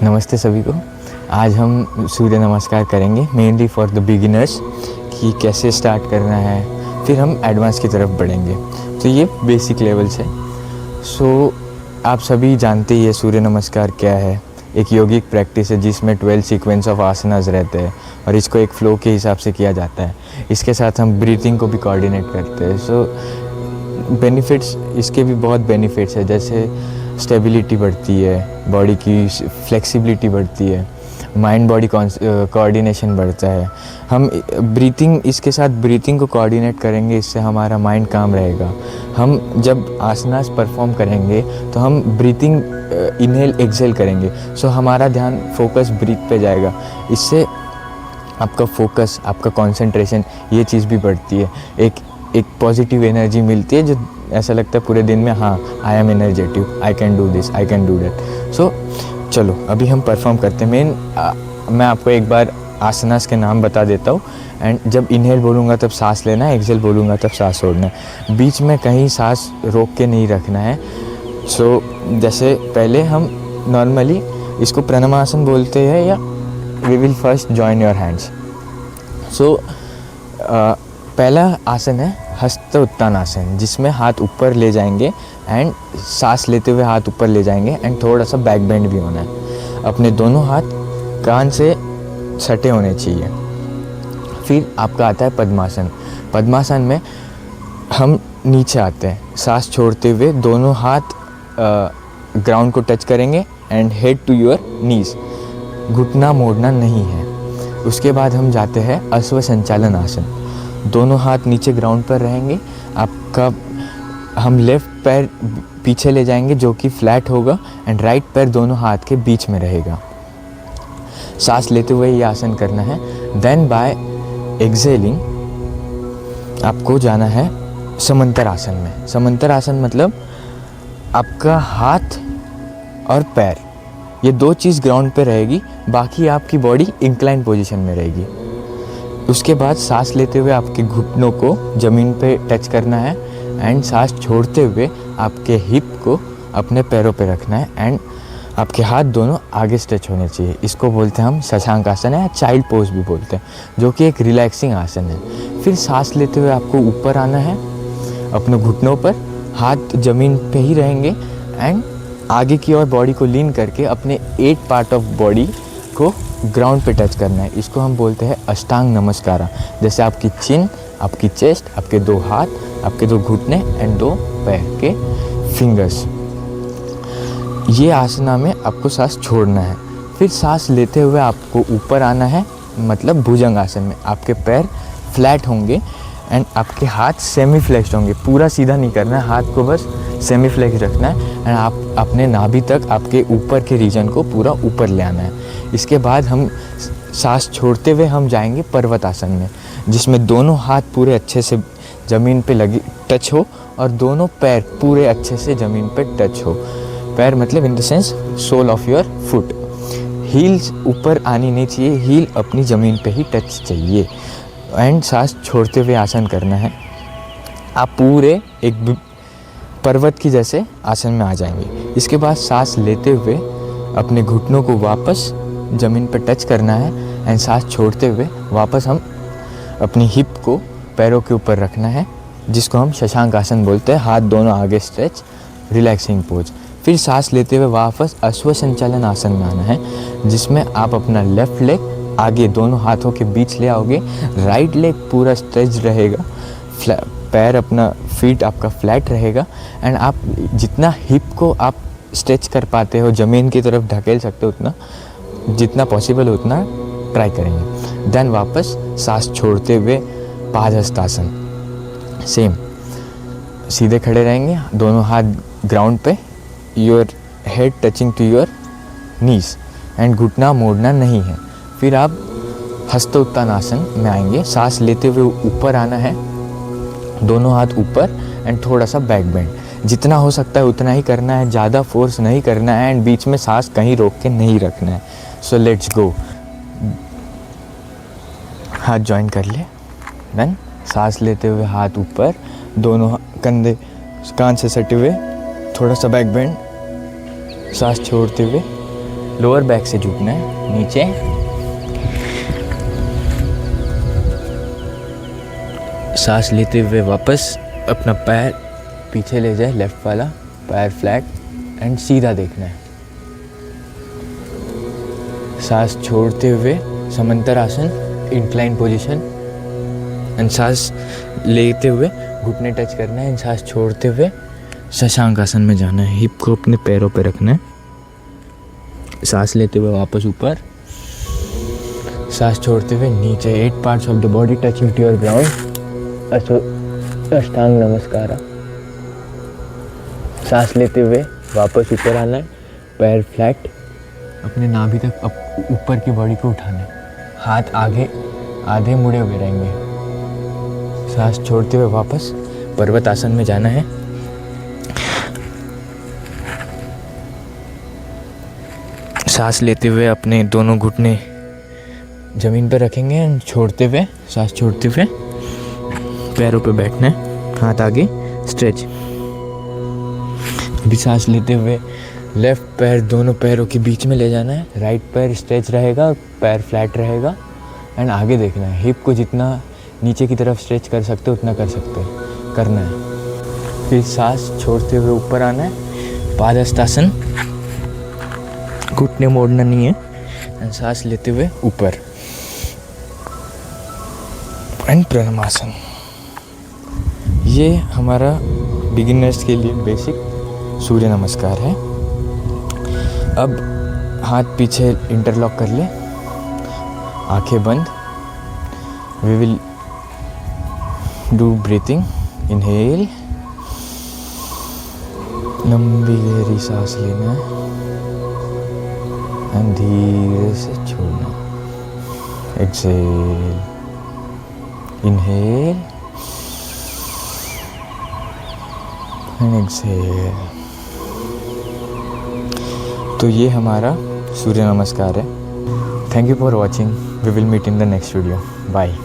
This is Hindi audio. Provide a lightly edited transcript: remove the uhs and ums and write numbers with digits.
नमस्ते सभी को। आज हम सूर्य नमस्कार करेंगे मेनली फॉर द बिगिनर्स कि कैसे स्टार्ट करना है, फिर हम एडवांस की तरफ बढ़ेंगे। तो ये बेसिक लेवल्स है। सो आप सभी जानते ही है सूर्य नमस्कार क्या है। एक योगिक प्रैक्टिस है जिसमें 12 सीक्वेंस ऑफ आसनास रहते हैं और इसको एक फ्लो के हिसाब से किया जाता है। इसके साथ हम ब्रीथिंग को भी कोऑर्डिनेट करते हैं। सो बेनिफिट्स, इसके भी बहुत बेनिफिट्स है, जैसे स्टेबिलिटी बढ़ती है, बॉडी की फ्लेक्सिबिलिटी बढ़ती है, माइंड बॉडी कोऑर्डिनेशन बढ़ता है। हम ब्रीथिंग, इसके साथ ब्रीथिंग को कोऑर्डिनेट करेंगे, इससे हमारा माइंड काम रहेगा। हम जब आसनास परफॉर्म करेंगे तो हम ब्रीथिंग इनहेल एक्सहेल करेंगे। सो हमारा ध्यान फोकस ब्रीथ पे जाएगा। इससे आपका फोकस, आपका कंसंट्रेशन, ये चीज़ भी बढ़ती है। एक पॉजिटिव एनर्जी मिलती है जो ऐसा लगता है पूरे दिन में, हाँ I am energetic, I can do this, I can do that. So चलो अभी हम परफॉर्म करते हैं। मैं आपको एक बार आसनास के नाम बता देता हूँ एंड जब इनहेल बोलूँगा तब सांस लेना है, एक्सहेल बोलूँगा तब सांस छोड़ना है। बीच में कहीं सांस रोक के नहीं रखना है। सो जैसे पहले हम नॉर्मली इसको प्रणमासन बोलते हैं, या we will first join your hands. So पहला आसन है हस्त उत्तानासन, जिसमें हाथ ऊपर ले जाएंगे एंड सांस लेते हुए हाथ ऊपर ले जाएंगे एंड थोड़ा सा बैक बेंड भी होना है। अपने दोनों हाथ कान से सटे होने चाहिए। फिर आपका आता है पद्मासन। पद्मासन में हम नीचे आते हैं, सांस छोड़ते हुए दोनों हाथ ग्राउंड को टच करेंगे and head to your knees, घुटना मोड़ना नहीं है। उसके बाद हम जाते हैं अश्व संचालन आसन। दोनों हाथ नीचे ग्राउंड पर रहेंगे। हम लेफ़्ट पैर पीछे ले जाएंगे जो कि फ्लैट होगा एंड राइट पैर दोनों हाथ के बीच में रहेगा। सांस लेते हुए ये आसन करना है। देन बाय एक्सहेलिंग आपको जाना है समंतर आसन में। समंतर आसन मतलब आपका हाथ और पैर, ये दो चीज़ ग्राउंड पे रहेगी, बाकी आपकी बॉडी इंक्लाइन पोजीशन में रहेगी। उसके बाद सांस लेते हुए आपके घुटनों को ज़मीन पे टच करना है एंड सांस छोड़ते हुए आपके हिप को अपने पैरों पे रखना है एंड आपके हाथ दोनों आगे स्ट्रेच होने चाहिए। इसको बोलते हैं हम शशांक आसन है, या चाइल्ड पोज भी बोलते हैं, जो कि एक रिलैक्सिंग आसन है। फिर सांस लेते हुए आपको ऊपर आना है, अपने घुटनों पर हाथ ज़मीन पे ही रहेंगे एंड आगे की ओर बॉडी को लीन करके अपने 8 पार्ट ऑफ बॉडी को ग्राउंड पे टच करना है। इसको हम बोलते हैं अष्टांग नमस्कार। जैसे आपकी चिन, आपकी चेस्ट, आपके 2 हाथ, आपके 2 घुटने एंड 2 पैर के फिंगर्स। ये आसना में आपको सांस छोड़ना है। फिर सांस लेते हुए आपको ऊपर आना है, मतलब भुजंग आसन में। आपके पैर फ्लैट होंगे एंड आपके हाथ सेमी फ्लेक्स्ड होंगे। पूरा सीधा नहीं करना है, हाथ को बस सेमी फ्लेक्स रखना है एंड आप अपने नाभि तक, आपके ऊपर के रीजन को पूरा ऊपर ले आना है। इसके बाद हम सांस छोड़ते हुए हम जाएंगे पर्वत आसन में, जिसमें दोनों हाथ पूरे अच्छे से ज़मीन पे लगी टच हो और दोनों पैर पूरे अच्छे से ज़मीन पे टच हो। पैर मतलब in the sense sole of your foot. Heels ऊपर आनी नहीं चाहिए, हील अपनी ज़मीन पे ही टच चाहिए। एंड सांस छोड़ते हुए आसन करना है। आप पूरे एक पर्वत की जैसे आसन में आ जाएंगे। इसके बाद सांस लेते हुए अपने घुटनों को वापस ज़मीन पर टच करना है एंड सांस छोड़ते हुए वापस हम अपनी हिप को पैरों के ऊपर रखना है, जिसको हम शशांक आसन बोलते हैं। हाथ दोनों आगे स्ट्रेच, रिलैक्सिंग पोज। फिर सांस लेते हुए वापस अश्व संचालन आसन में आना है, जिसमें आप अपना लेफ़्ट लेग आगे दोनों हाथों के बीच ले आओगे, राइट लेग पूरा स्ट्रेच रहेगा, पैर अपना फीट आपका फ्लैट रहेगा एंड आप जितना हिप को आप स्ट्रेच कर पाते हो, ज़मीन की तरफ ढकेल सकते हो, उतना जितना पॉसिबल हो उतना ट्राई करेंगे। देन वापस सांस छोड़ते हुए पादहस्तासन। सेम सीधे खड़े रहेंगे, दोनों हाथ ग्राउंड पे, your head touching to your knees and घुटना मोड़ना नहीं है। फिर आप हस्त उत्तानासन में आएंगे। सांस लेते हुए ऊपर आना है, दोनों हाथ ऊपर एंड थोड़ा सा बैक बेंड। जितना हो सकता है उतना ही करना है, ज़्यादा फोर्स नहीं करना है एंड बीच में सांस कहीं रोक के नहीं रखना है। So let's go. हाथ जॉइन कर ले। देन सांस लेते हुए हाथ ऊपर, दोनों कंधे कान से सटे हुए, थोड़ा सा बैक बेंड। सांस छोड़ते हुए लोअर बैक से झुकना है नीचे। सांस लेते हुए वापस अपना पैर पीछे ले जाए, लेफ्ट वाला पैर फ्लैट एंड सीधा देखना है। सांस छोड़ते हुए समंतर आसन, इंक्लाइन पोजीशन एंड सांस लेते हुए घुटने टच करना है एंड सांस छोड़ते हुए शशांक आसन में जाना है। हिप को अपने पैरों पे रखना है। सांस लेते हुए वापस ऊपर, सांस छोड़ते हुए नीचे। 8 parts of the body touching to your ground, Ashtanga Namaskar. सांस लेते हुए वापस ऊपर आना है, पैर फ्लैट, अपने नाभि तक ऊपर की बॉडी को उठाना है। हाथ आगे आधे मुड़े हुए रहेंगे। सांस छोड़ते हुए वापस पर्वत आसन में जाना है। सांस लेते हुए अपने दोनों घुटने जमीन पर रखेंगे एंड छोड़ते हुए, सांस छोड़ते हुए पैरों पे बैठना है, हाथ आगे स्ट्रेच। अभी सांस लेते हुए लेफ्ट पैर दोनों पैरों के बीच में ले जाना है, राइट पैर स्ट्रेच रहेगा और पैर फ्लैट रहेगा एंड आगे देखना है। हिप को जितना नीचे की तरफ स्ट्रेच कर सकते हो उतना करना है। फिर सांस छोड़ते हुए ऊपर आना है, पादहस्तासन, घुटने मोड़ना नहीं है एंड सांस लेते हुए ऊपर एंड प्रणमासन। ये हमारा बिगिनर्स के लिए बेसिक सूर्य नमस्कार है। अब हाथ पीछे इंटरलॉक कर ले, आंखें बंद। We will do breathing. Inhale, लंबी गहरी सांस लेना एंड धीरे से छोड़ना। Exhale, inhale and exhale. तो ये हमारा सूर्य नमस्कार है। Thank you for watching. We will meet in the next video. Bye.